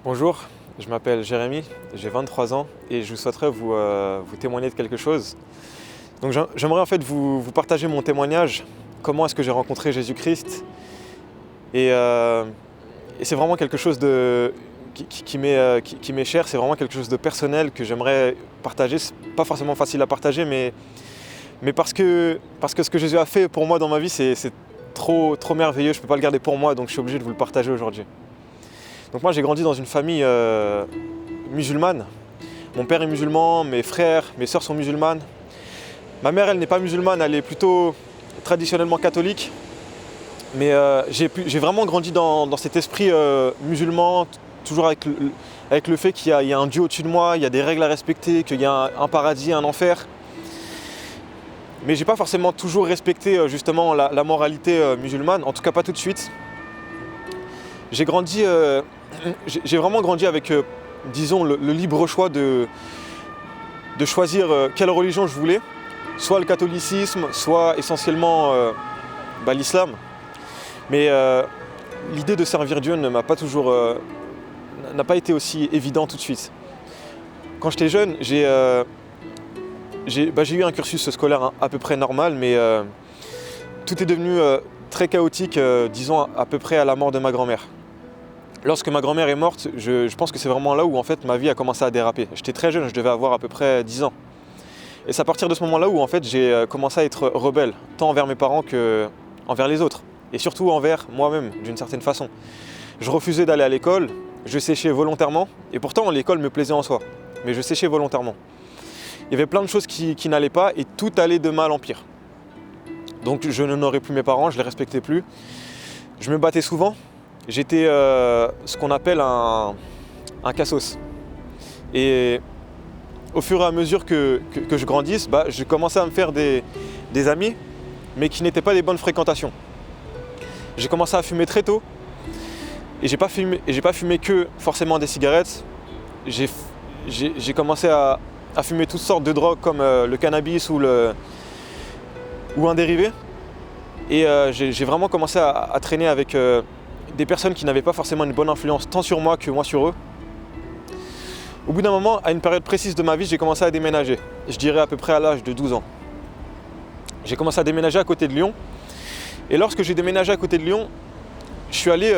Bonjour, je m'appelle Jérémy, j'ai 23 ans et je souhaiterais vous témoigner de quelque chose. Donc j'aimerais en fait vous partager mon témoignage, comment est-ce que j'ai rencontré Jésus-Christ. Et, euh, et c'est vraiment quelque chose qui m'est cher, c'est vraiment quelque chose de personnel que j'aimerais partager. C'est pas forcément facile à partager, mais parce que ce que Jésus a fait pour moi dans ma vie, c'est trop merveilleux, je ne peux pas le garder pour moi, donc je suis obligé de vous le partager aujourd'hui. Donc moi j'ai grandi dans une famille musulmane. Mon père est musulman, mes frères, mes sœurs sont musulmanes. Ma mère elle n'est pas musulmane, elle est plutôt traditionnellement catholique. Mais j'ai vraiment grandi dans cet esprit musulman, toujours avec le fait qu'il y a un Dieu au-dessus de moi, il y a des règles à respecter, qu'il y a un paradis, un enfer. Mais j'ai pas forcément toujours respecté justement la moralité musulmane, en tout cas pas tout de suite. J'ai vraiment grandi avec, disons, le libre choix de choisir quelle religion je voulais, soit le catholicisme, soit essentiellement l'islam. Mais l'idée de servir Dieu n'a pas été aussi évident tout de suite. Quand j'étais jeune, j'ai eu un cursus scolaire à peu près normal, mais tout est devenu très chaotique, disons à peu près à la mort de ma grand-mère. Lorsque ma grand-mère est morte, je pense que c'est vraiment là où en fait ma vie a commencé à déraper. J'étais très jeune, je devais avoir à peu près 10 ans. Et c'est à partir de ce moment-là où en fait j'ai commencé à être rebelle, tant envers mes parents qu'envers les autres. Et surtout envers moi-même, d'une certaine façon. Je refusais d'aller à l'école, je séchais volontairement, et pourtant l'école me plaisait en soi, mais je séchais volontairement. Il y avait plein de choses qui n'allaient pas et tout allait de mal en pire. Donc je n'honorais plus mes parents, je les respectais plus. Je me battais souvent. J'étais ce qu'on appelle un cassos. Et au fur et à mesure que je grandisse, je commençais à me faire des amis, mais qui n'étaient pas des bonnes fréquentations. J'ai commencé à fumer très tôt, et j'ai pas fumé que forcément des cigarettes. J'ai commencé à fumer toutes sortes de drogues comme le cannabis ou un dérivé. Et j'ai vraiment commencé à traîner avec des personnes qui n'avaient pas forcément une bonne influence tant sur moi que moi sur eux. Au bout d'un moment, à une période précise de ma vie, j'ai commencé à déménager. Je dirais à peu près à l'âge de 12 ans. J'ai commencé à déménager à côté de Lyon. Et lorsque j'ai déménagé à côté de Lyon, je suis allé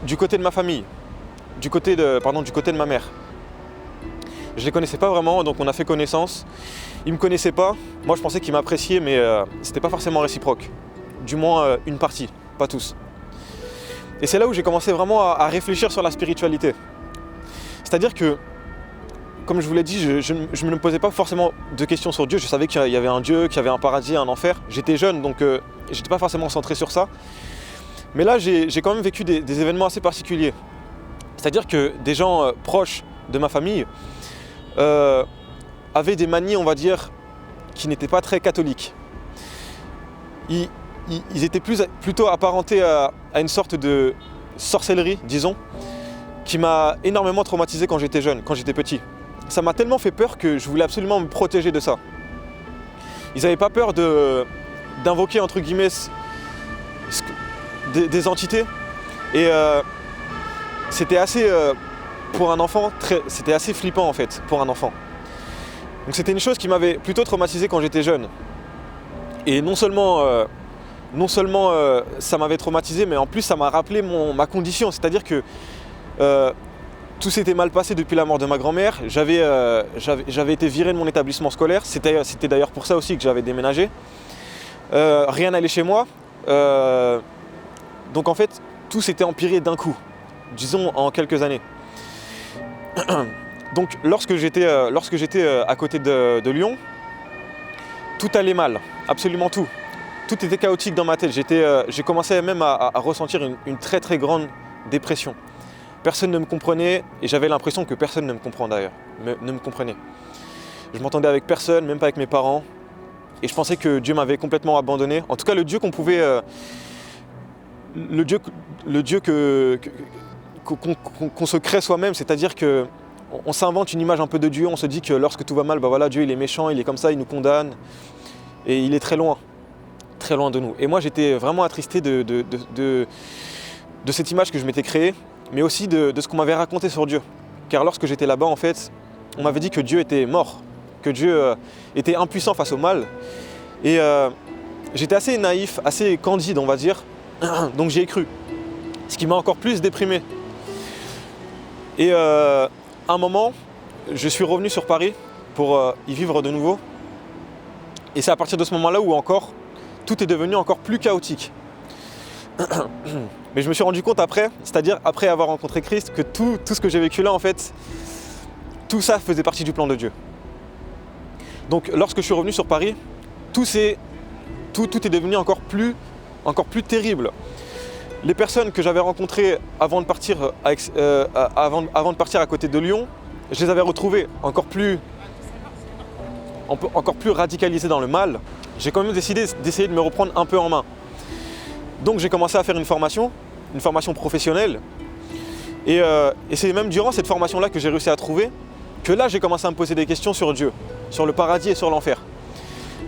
du côté de ma famille, du côté de ma mère. Je ne les connaissais pas vraiment, donc on a fait connaissance. Ils ne me connaissaient pas. Moi, je pensais qu'ils m'appréciaient, mais ce n'était pas forcément réciproque. Du moins, une partie, pas tous. Et c'est là où j'ai commencé vraiment à réfléchir sur la spiritualité. C'est-à-dire que, comme je vous l'ai dit, je ne me posais pas forcément de questions sur Dieu. Je savais qu'il y avait un Dieu, qu'il y avait un paradis, un enfer. J'étais jeune, donc je n'étais pas forcément centré sur ça. Mais là, j'ai quand même vécu des événements assez particuliers. C'est-à-dire que des gens proches de ma famille avaient des manies, on va dire, qui n'étaient pas très catholiques. Ils étaient plutôt apparentés à une sorte de sorcellerie, disons, qui m'a énormément traumatisé quand j'étais jeune, quand j'étais petit. Ça m'a tellement fait peur que je voulais absolument me protéger de ça. Ils n'avaient pas peur d'invoquer, entre guillemets, des entités. Et c'était assez, pour un enfant, c'était assez flippant en fait, pour un enfant. Donc c'était une chose qui m'avait plutôt traumatisé quand j'étais jeune. Et non seulement ça m'avait traumatisé, mais en plus ça m'a rappelé ma condition. C'est-à-dire que tout s'était mal passé depuis la mort de ma grand-mère. J'avais été viré de mon établissement scolaire. C'était d'ailleurs pour ça aussi que j'avais déménagé. Rien n'allait chez moi. Donc en fait, tout s'était empiré d'un coup, disons en quelques années. Donc lorsque j'étais à côté de Lyon, tout allait mal, absolument tout. Tout était chaotique dans ma tête. J'ai commencé même à ressentir une très très grande dépression. Personne ne me comprenait et j'avais l'impression que personne ne me comprend d'ailleurs, ne me comprenait. Je m'entendais avec personne, même pas avec mes parents. Et je pensais que Dieu m'avait complètement abandonné. En tout cas, le Dieu qu'on pouvait... le Dieu qu'on se crée soi-même, c'est-à-dire qu'on s'invente une image un peu de Dieu, on se dit que lorsque tout va mal, voilà, Dieu il est méchant, il est comme ça, il nous condamne. Et il est très loin de nous. Et moi j'étais vraiment attristé de cette image que je m'étais créée. mais aussi de ce qu'on m'avait raconté sur Dieu. Car lorsque j'étais là-bas, en fait, on m'avait dit que Dieu était mort, que Dieu était impuissant face au mal. Et j'étais assez naïf, assez candide, on va dire, donc j'y ai cru. Ce qui m'a encore plus déprimé. Et à un moment, je suis revenu sur Paris pour y vivre de nouveau. Et c'est à partir de ce moment-là où encore, tout est devenu encore plus chaotique. Mais je me suis rendu compte après, c'est-à-dire après avoir rencontré Christ, que tout ce que j'ai vécu là, en fait, tout ça faisait partie du plan de Dieu. Donc lorsque je suis revenu sur Paris, tout est devenu encore plus terrible. Les personnes que j'avais rencontrées avant de partir à côté de Lyon, je les avais retrouvées encore plus radicalisées dans le mal. J'ai quand même décidé d'essayer de me reprendre un peu en main. Donc j'ai commencé à faire une formation professionnelle. Et c'est même durant cette formation-là que j'ai réussi à trouver que là j'ai commencé à me poser des questions sur Dieu, sur le paradis et sur l'enfer.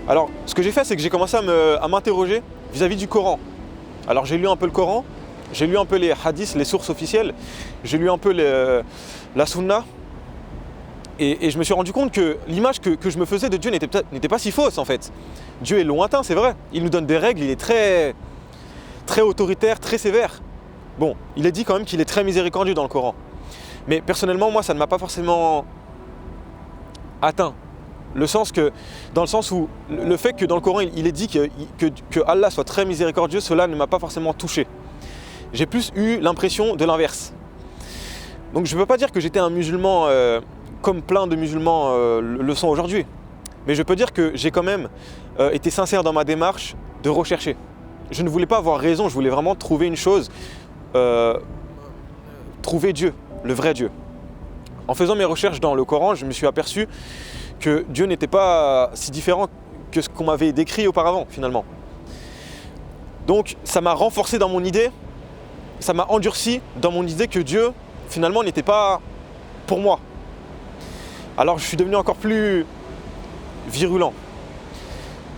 Alors ce que j'ai fait, c'est que j'ai commencé à m'interroger vis-à-vis du Coran. Alors j'ai lu un peu le Coran, j'ai lu un peu les hadiths, les sources officielles, j'ai lu un peu la sunna. Et je me suis rendu compte que l'image que je me faisais de Dieu n'était pas si fausse en fait. Dieu est lointain, c'est vrai. Il nous donne des règles, il est très autoritaire, très sévère. Bon, il est dit quand même qu'il est très miséricordieux dans le Coran. Mais personnellement, moi, ça ne m'a pas forcément atteint. Dans le sens où le fait que dans le Coran, il est dit que Allah soit très miséricordieux, cela ne m'a pas forcément touché. J'ai plus eu l'impression de l'inverse. Donc je ne peux pas dire que j'étais un musulman comme plein de musulmans le sont aujourd'hui. Mais je peux dire que j'ai quand même été sincère dans ma démarche de rechercher. Je ne voulais pas avoir raison, je voulais vraiment trouver une chose, trouver Dieu, le vrai Dieu. En faisant mes recherches dans le Coran, je me suis aperçu que Dieu n'était pas si différent que ce qu'on m'avait décrit auparavant, finalement. Donc ça m'a renforcé dans mon idée, ça m'a endurci dans mon idée que Dieu, finalement, n'était pas pour moi. Alors je suis devenu encore plus virulent.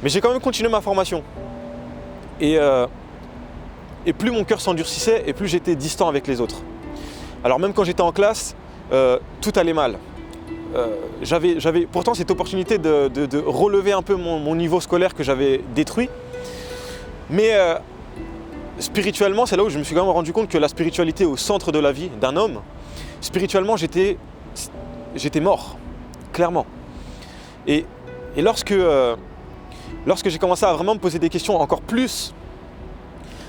Mais j'ai quand même continué ma formation. Et plus mon cœur s'endurcissait, et plus j'étais distant avec les autres. Alors même quand j'étais en classe, tout allait mal. J'avais pourtant cette opportunité de relever un peu mon niveau scolaire que j'avais détruit. Mais spirituellement, c'est là où je me suis quand même rendu compte que la spiritualité est au centre de la vie d'un homme. Spirituellement, j'étais mort, clairement. Et lorsque j'ai commencé à vraiment me poser des questions encore plus,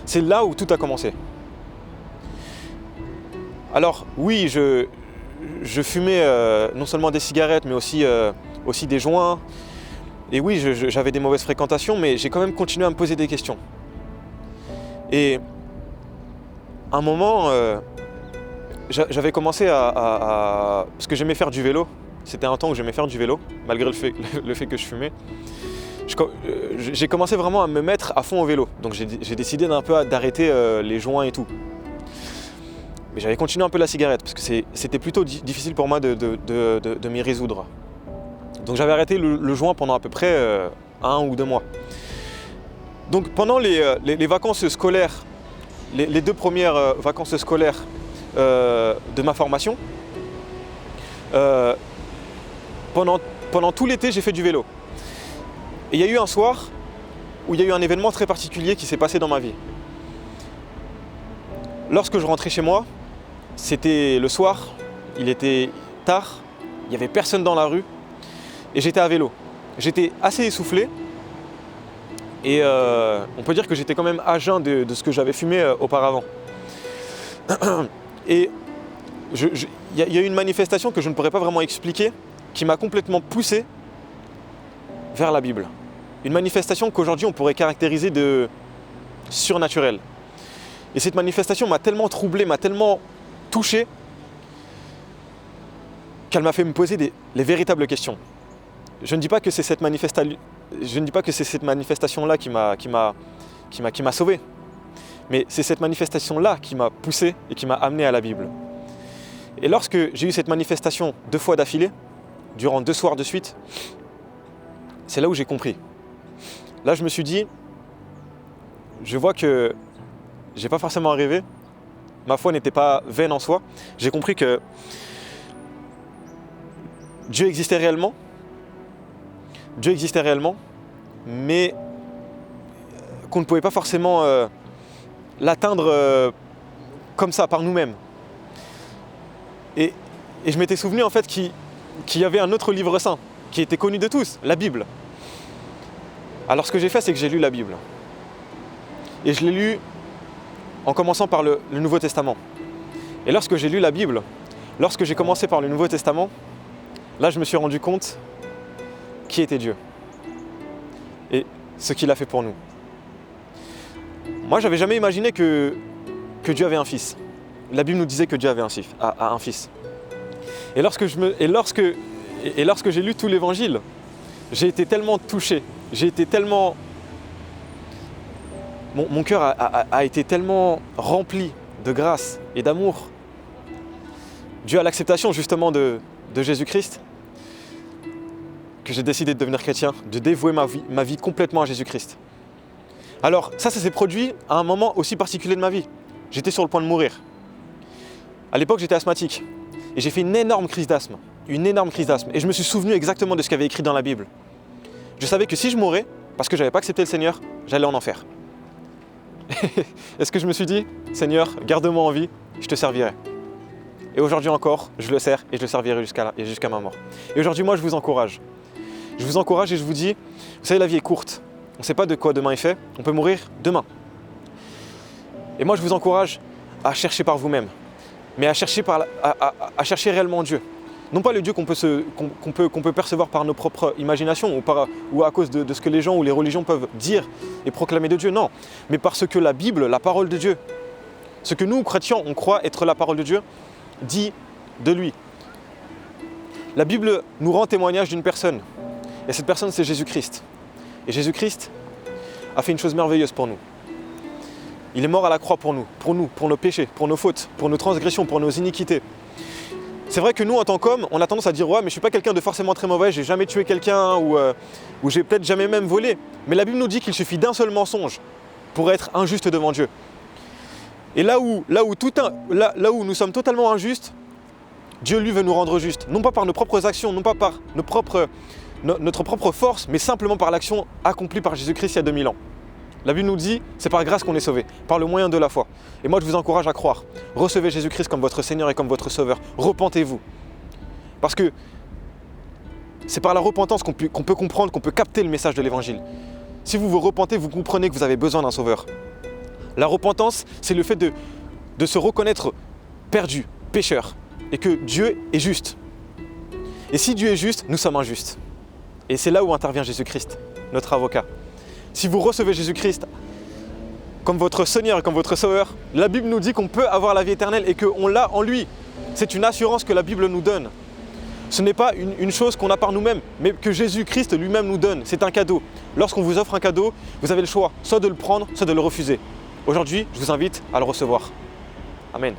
c'est là où tout a commencé. Alors oui, je fumais non seulement des cigarettes, mais aussi des joints. Et oui, j'avais des mauvaises fréquentations, mais j'ai quand même continué à me poser des questions. Et à un moment, j'avais commencé parce que j'aimais faire du vélo. C'était un temps où j'aimais faire du vélo, malgré le fait que je fumais. J'ai commencé vraiment à me mettre à fond au vélo. Donc j'ai décidé d'un peu d'arrêter les joints et tout. Mais j'avais continué un peu la cigarette, parce que c'était plutôt difficile pour moi de m'y résoudre. Donc j'avais arrêté le joint pendant à peu près 1 ou 2 mois. Donc pendant les vacances scolaires, les 2 premières vacances scolaires de ma formation, pendant tout l'été, j'ai fait du vélo. Et il y a eu un soir où il y a eu un événement très particulier qui s'est passé dans ma vie. Lorsque je rentrais chez moi, c'était le soir, il était tard, il n'y avait personne dans la rue et j'étais à vélo. J'étais assez essoufflé et on peut dire que j'étais quand même à jeun de ce que j'avais fumé auparavant. Et il y a eu une manifestation que je ne pourrais pas vraiment expliquer qui m'a complètement poussé vers la Bible. Une manifestation qu'aujourd'hui on pourrait caractériser de surnaturelle. Et cette manifestation m'a tellement troublé, m'a tellement touché, qu'elle m'a fait me poser les véritables questions. Je ne dis pas que c'est cette manifestation-là qui m'a sauvé. Mais c'est cette manifestation-là qui m'a poussé et qui m'a amené à la Bible. Et lorsque j'ai eu cette manifestation 2 fois d'affilée, durant 2 soirs de suite, c'est là où j'ai compris. Là, je me suis dit, je vois que j'ai pas forcément rêvé, ma foi n'était pas vaine en soi. J'ai compris que Dieu existait réellement, mais qu'on ne pouvait pas forcément l'atteindre comme ça, par nous-mêmes. Et je m'étais souvenu en fait qu'il y avait un autre livre saint qui était connu de tous, la Bible. Alors ce que j'ai fait, c'est que j'ai lu la Bible. Et je l'ai lu en commençant par le Nouveau Testament. Et lorsque j'ai lu la Bible, lorsque j'ai commencé par le Nouveau Testament, là je me suis rendu compte qui était Dieu et ce qu'il a fait pour nous. Moi, j'avais jamais imaginé que Dieu avait un fils. La Bible nous disait que Dieu avait un fils. Et lorsque j'ai lu tout l'Évangile, j'ai été tellement touché, mon cœur a été tellement rempli de grâce et d'amour, dû à l'acceptation justement de Jésus-Christ, que j'ai décidé de devenir chrétien, de dévouer ma vie complètement à Jésus-Christ. Alors ça s'est produit à un moment aussi particulier de ma vie. J'étais sur le point de mourir. À l'époque, j'étais asthmatique et j'ai fait une énorme crise d'asthme. Et je me suis souvenu exactement de ce qu'il y avait écrit dans la Bible. Je savais que si je mourais, parce que je n'avais pas accepté le Seigneur, j'allais en enfer. Est-ce que je me suis dit, Seigneur, garde-moi en vie, je te servirai. Et aujourd'hui encore, je le sers et je le servirai jusqu'à ma mort. Et aujourd'hui, moi, je vous encourage. Je vous encourage et je vous dis, vous savez, la vie est courte. On ne sait pas de quoi demain est fait. On peut mourir demain. Et moi, je vous encourage à chercher par vous-même, mais à chercher réellement Dieu. Non pas le Dieu qu'on peut percevoir par nos propres imaginations ou à cause de ce que les gens ou les religions peuvent dire et proclamer de Dieu, non. Mais parce que la Bible, la parole de Dieu, ce que nous, chrétiens, on croit être la parole de Dieu, dit de lui. La Bible nous rend témoignage d'une personne. Et cette personne, c'est Jésus-Christ. Et Jésus-Christ a fait une chose merveilleuse pour nous. Il est mort à la croix pour nous, pour nos péchés, pour nos fautes, pour nos transgressions, pour nos iniquités. C'est vrai que nous, en tant qu'hommes, on a tendance à dire « Ouais, mais je ne suis pas quelqu'un de forcément très mauvais, j'ai jamais tué quelqu'un ou j'ai peut-être jamais même volé. » Mais la Bible nous dit qu'il suffit d'un seul mensonge pour être injuste devant Dieu. Et là où nous sommes totalement injustes, Dieu, lui, veut nous rendre justes. Non pas par nos propres actions, non pas par notre propre force, mais simplement par l'action accomplie par Jésus-Christ il y a 2000 ans. La Bible nous dit, c'est par grâce qu'on est sauvé, par le moyen de la foi. Et moi, je vous encourage à croire. Recevez Jésus-Christ comme votre Seigneur et comme votre Sauveur. Repentez-vous. Parce que c'est par la repentance qu'on peut comprendre, qu'on peut capter le message de l'Évangile. Si vous vous repentez, vous comprenez que vous avez besoin d'un Sauveur. La repentance, c'est le fait de se reconnaître perdu, pécheur, et que Dieu est juste. Et si Dieu est juste, nous sommes injustes. Et c'est là où intervient Jésus-Christ, notre avocat. Si vous recevez Jésus-Christ comme votre Seigneur et comme votre Sauveur, la Bible nous dit qu'on peut avoir la vie éternelle et qu'on l'a en lui. C'est une assurance que la Bible nous donne. Ce n'est pas une chose qu'on a par nous-mêmes, mais que Jésus-Christ lui-même nous donne. C'est un cadeau. Lorsqu'on vous offre un cadeau, vous avez le choix, soit de le prendre, soit de le refuser. Aujourd'hui, je vous invite à le recevoir. Amen.